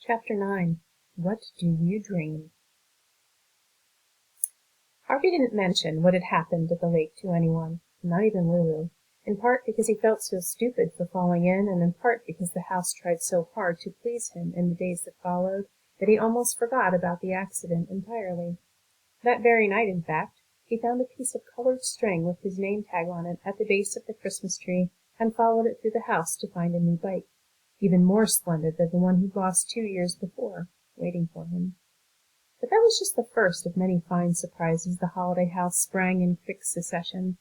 Chapter 9. What Do You Dream? Harvey didn't mention what had happened at the lake to anyone, not even Lulu, in part because he felt so stupid for falling in, and in part because the house tried so hard to please him in the days that followed that he almost forgot about the accident entirely. That very night, in fact, he found a piece of colored string with his name tag on it at the base of the Christmas tree and followed it through the house to find a new bike, even more splendid than the one he'd lost 2 years before, waiting for him. But that was just the first of many fine surprises the Holiday House sprang in quick succession.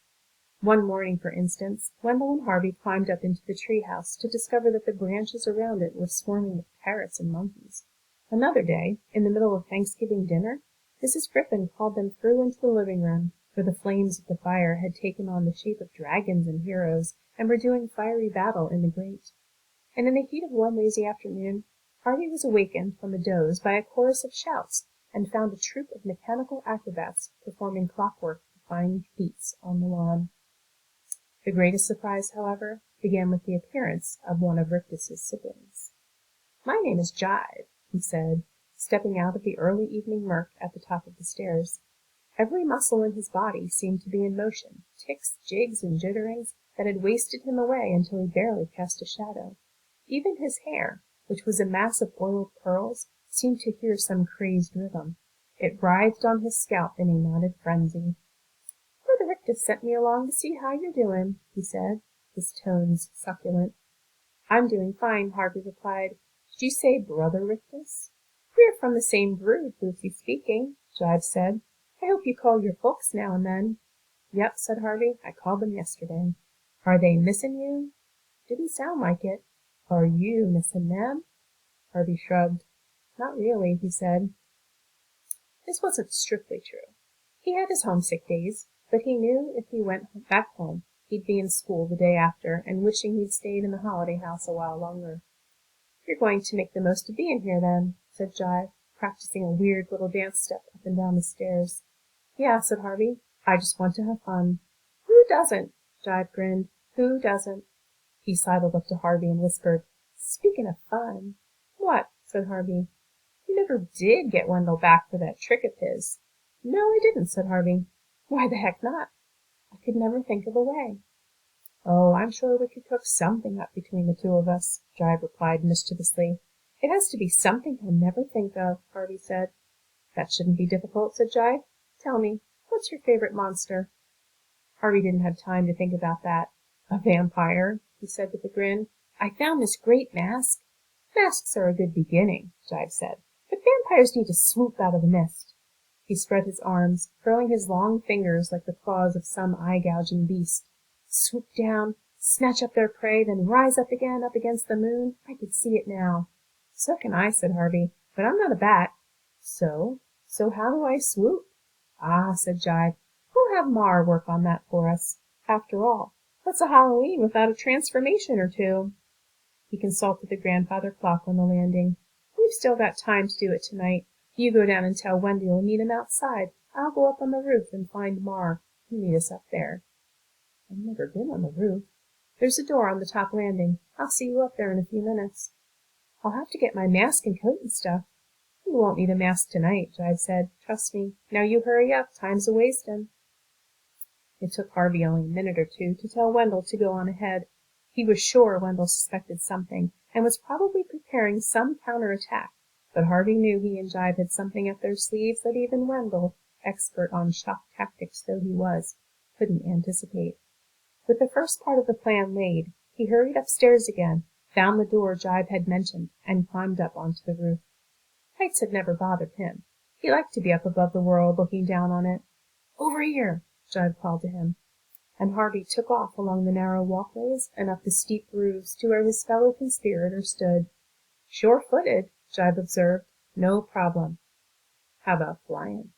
One morning, for instance, Wendell and Harvey climbed up into the tree house to discover that the branches around it were swarming with parrots and monkeys. Another day, in the middle of Thanksgiving dinner, Mrs. Griffin called them through into the living room, where the flames of the fire had taken on the shape of dragons and heroes and were doing fiery battle in the grate. And in the heat of one lazy afternoon, Harvey was awakened from a doze by a chorus of shouts, and found a troupe of mechanical acrobats performing clockwork-defying feats on the lawn. The greatest surprise, however, began with the appearance of one of Rictus's siblings. "My name is Jive," he said, stepping out of the early evening murk at the top of the stairs. Every muscle in his body seemed to be in motion, ticks, jigs, and jitterings that had wasted him away until he barely cast a shadow. Even his hair, which was a mass of oiled curls, seemed to hear some crazed rhythm. It writhed on his scalp in a knotted frenzy. "Brother Rictus sent me along to see how you're doing," he said, his tones succulent. "I'm doing fine," Harvey replied. "Did you say Brother Rictus?" "We're from the same brood, loosely speaking," Jive said. "I hope you call your folks now and then." "Yep," said Harvey. "I called them yesterday." "Are they missin' you?" "Didn't sound like it." "Are you missin' them?" Harvey shrugged. "Not really," he said. This wasn't strictly true. He had his homesick days, but he knew if he went back home he'd be in school the day after and wishing he'd stayed in the Holiday House a while longer. "You're going to make the most of being here, then," said Jive, practicing a weird little dance step up and down the stairs. "Yeah," said Harvey. "I just want to have fun." "Who doesn't?" Jive grinned. "Who doesn't?" He sidled up to Harvey and whispered, "Speaking of fun." "What?" said Harvey. "You never did get Wendell back for that trick of his." "No, I didn't," said Harvey. "Why the heck not?" "I could never think of a way." "Oh, I'm sure we could cook something up between the two of us," Jive replied mischievously. "It has to be something he'll never think of," Harvey said. "That shouldn't be difficult," said Jive. "Tell me, what's your favorite monster?" Harvey didn't have time to think about that. "A vampire," he said with a grin. "I found this great mask." "Masks are a good beginning," Jive said, "but vampires need to swoop out of the mist." He spread his arms, curling his long fingers like the claws of some eye-gouging beast. "Swoop down, snatch up their prey, then rise up again up against the moon. I could see it now." "So can I," said Harvey, "but I'm not a bat." "So how do I swoop?" "Ah," said Jive, "we'll have Mar work on that for us. After all, what's a Halloween without a transformation or two?" He consulted the grandfather clock on the landing. "We've still got time to do it tonight. You go down and tell Wendy you'll meet him outside. I'll go up on the roof and find Mar. You meet us up there." "I've never been on the roof." "There's a door on the top landing. I'll see you up there in a few minutes." "I'll have to get my mask and coat and stuff." "You won't need a mask tonight," Jive said. "Trust me. Now you hurry up. Time's a-wastin'." It took Harvey only a minute or two to tell Wendell to go on ahead. He was sure Wendell suspected something, and was probably preparing some counter-attack, but Harvey knew he and Jive had something up their sleeves that even Wendell, expert on shock tactics though he was, couldn't anticipate. With the first part of the plan laid, he hurried upstairs again, found the door Jive had mentioned, and climbed up onto the roof. Heights had never bothered him. He liked to be up above the world, looking down on it. "Over here!" Jive called to him, and Harvey took off along the narrow walkways and up the steep roofs to where his fellow conspirator stood. "Sure-footed," Jive observed. "No problem." "How about flying?"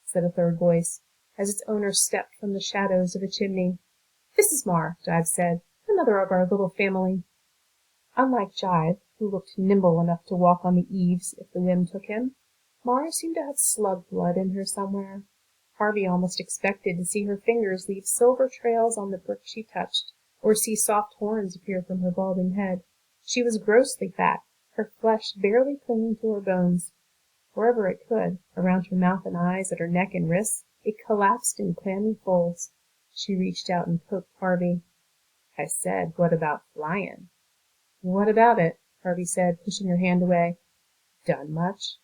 said a third voice, as its owner stepped from the shadows of a chimney. "This is Mar," Jive said. "Another of our little family." Unlike Jive, who looked nimble enough to walk on the eaves if the whim took him, Mar seemed to have slug blood in her somewhere. Harvey almost expected to see her fingers leave silver trails on the brick she touched, or see soft horns appear from her balding head. She was grossly fat, her flesh barely clinging to her bones. Wherever it could, around her mouth and eyes, at her neck and wrists, it collapsed in clammy folds. She reached out and poked Harvey. "I said, what about flyin'?" "What about it?" Harvey said, pushing her hand away. "Done much?"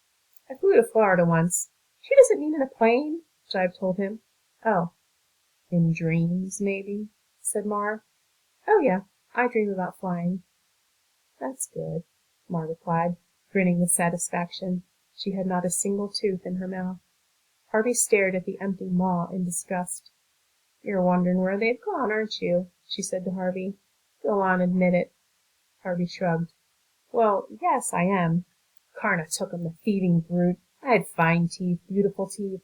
"I flew to Florida once." "She doesn't mean in a plane," Jive told him. "Oh, in dreams, maybe?" said Mar. "Oh, yeah, I dream about flying." "That's good," Mar replied, grinning with satisfaction. She had not a single tooth in her mouth. Harvey stared at the empty maw in disgust. "You're wondering where they've gone, aren't you?" she said to Harvey. "Go on, admit it." Harvey shrugged. "Well, yes, I am. Karna took 'em, the thieving brute. I had fine teeth, beautiful teeth."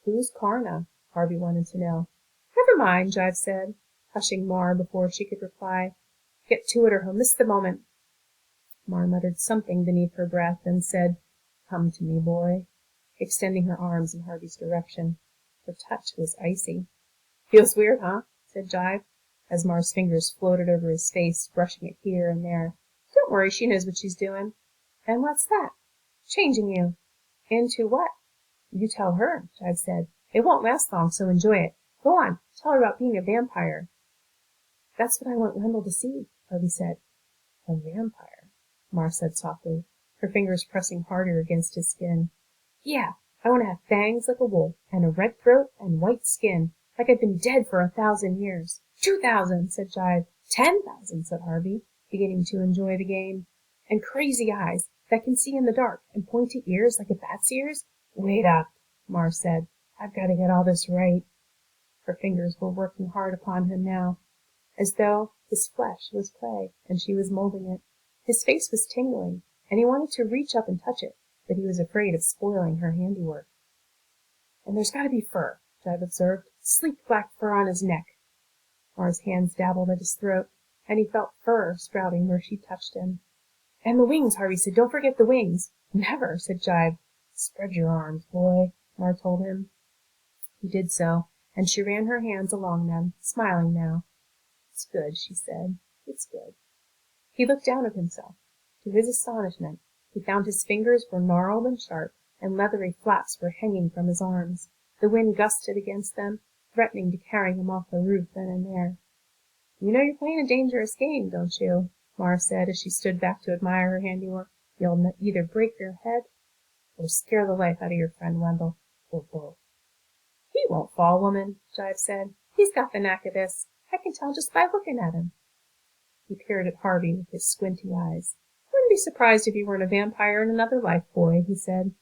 "Who's Karna?" Harvey wanted to know. "Never mind," Jive said, hushing Mar before she could reply. "Get to it or he'll miss the moment." Mar muttered something beneath her breath, then said, "Come to me, boy," extending her arms in Harvey's direction. Her touch was icy. "Feels weird, huh?" said Jive, as Mar's fingers floated over his face, brushing it here and there. "Don't worry, she knows what she's doing." "And what's that?" "Changing you." "Into what?" "You tell her," Jive said. "It won't last long, so enjoy it. Go on, tell her about being a vampire." "That's what I want Wendell to see," Harvey said. "A vampire?" Mar said softly, her fingers pressing harder against his skin. "Yeah, I want to have fangs like a wolf, and a red throat, and white skin, like I'd been dead for 1,000 years." "2,000," said Jive. "10,000," said Harvey, beginning to enjoy the game. "And crazy eyes that can see in the dark, and pointy ears like a bat's ears." "Wait up," Mar said. "I've got to get all this right." Her fingers were working hard upon him now, as though his flesh was clay and she was molding it. His face was tingling, and he wanted to reach up and touch it, but he was afraid of spoiling her handiwork. "And there's got to be fur," Jive observed. "Sleek black fur on his neck." Mar's hands dabbled at his throat, and he felt fur sprouting where she touched him. "And the wings," Harvey said. "Don't forget the wings." "Never," said Jive. "Spread your arms, boy," Mar told him. He did so, and she ran her hands along them, smiling now. "It's good," she said. "It's good." He looked down at himself. To his astonishment, he found his fingers were gnarled and sharp, and leathery flaps were hanging from his arms. The wind gusted against them, threatening to carry him off the roof then and there. "You know you're playing a dangerous game, don't you?" Mar said as she stood back to admire her handiwork. "You'll either break your head or scare the life out of your friend Wendell, or both." "He won't fall, woman," Jive said. "He's got the knack of this. I can tell just by looking at him." He peered at Harvey with his squinty eyes. "Wouldn't be surprised if you weren't a vampire in another life, boy," he said.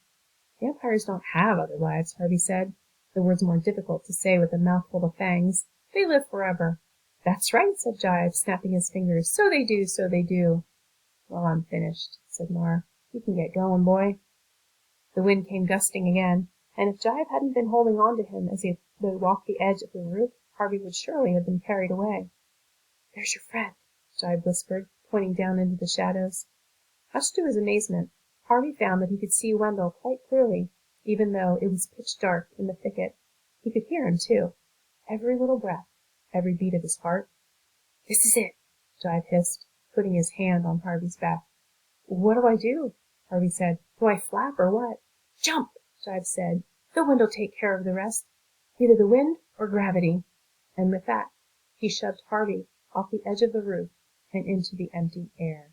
"Vampires don't have other lives," Harvey said, the words more difficult to say with a mouthful of fangs. "They live forever." "That's right," said Jive, snapping his fingers. "So they do, so they do." "Well, I'm finished," said Mar. "You can get going, boy." The wind came gusting again, and if Jive hadn't been holding on to him as they walked the edge of the roof, Harvey would surely have been carried away. "There's your friend," Jive whispered, pointing down into the shadows. Much to his amazement, Harvey found that he could see Wendell quite clearly, even though it was pitch dark in the thicket. He could hear him, too. Every little breath, every beat of his heart. "This is it," Jive hissed, putting his hand on Harvey's back. "What do I do?" Harvey said. "Do I flap or what?" "Jump," Jive said. "The wind'll take care of the rest. Either the wind or gravity." And with that, he shoved Harvey off the edge of the roof and into the empty air.